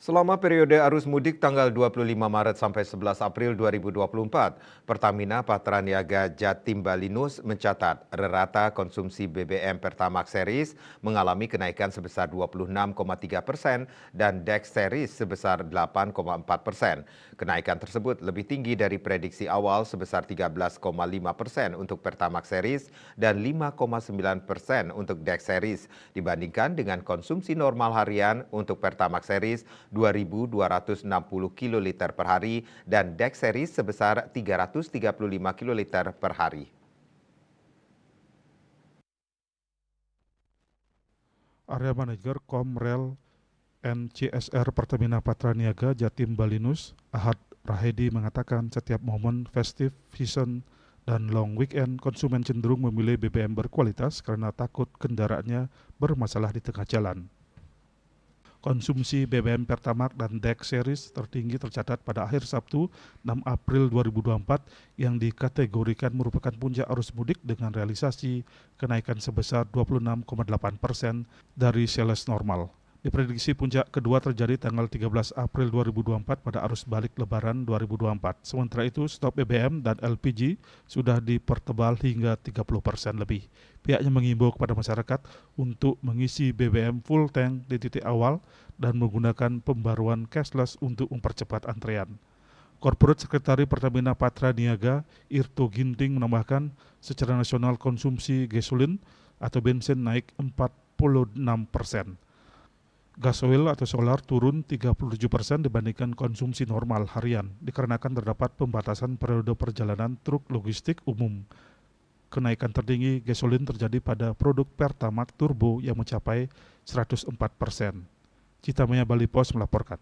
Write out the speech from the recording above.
Selama periode arus mudik tanggal 25 Maret sampai 11 April 2024, Pertamina Patraniaga Jatim Balinus mencatat rata konsumsi BBM Pertamax Series mengalami kenaikan sebesar 26,3% dan Dex Series sebesar 8,4%. Kenaikan tersebut lebih tinggi dari prediksi awal sebesar 13,5% untuk Pertamax Series dan 5,9% untuk Dex Series dibandingkan dengan konsumsi normal harian untuk Pertamax Series 2.260 kiloliter per hari dan Dex Series sebesar 335 kiloliter per hari. Area Manager Komrel NCSR Pertamina Patraniaga Jatim Balinus, Ahad Rahedi mengatakan setiap momen festive season dan long weekend konsumen cenderung memilih BBM berkualitas karena takut kendaraannya bermasalah di tengah jalan. Konsumsi BBM Pertamax dan Dex Series tertinggi tercatat pada akhir Sabtu 6 April 2024 yang dikategorikan merupakan puncak arus mudik dengan realisasi kenaikan sebesar 26,8% dari sales normal. Diprediksi puncak kedua terjadi tanggal 13 April 2024 pada arus balik Lebaran 2024. Sementara itu, stok BBM dan LPG sudah dipertebal hingga 30% lebih. Pihaknya mengimbau kepada masyarakat untuk mengisi BBM full tank di titik awal dan menggunakan pembaruan cashless untuk mempercepat antrean. Corporate Sekretari Pertamina Patraniaga, Irto Ginting menambahkan, secara nasional konsumsi gasolin atau bensin naik 46%. Gasoil atau solar turun 37% dibandingkan konsumsi normal harian, dikarenakan terdapat pembatasan periode perjalanan truk logistik umum. Kenaikan tertinggi gasolin terjadi pada produk Pertamax Turbo yang mencapai 104%. Citamaya Bali Pos melaporkan.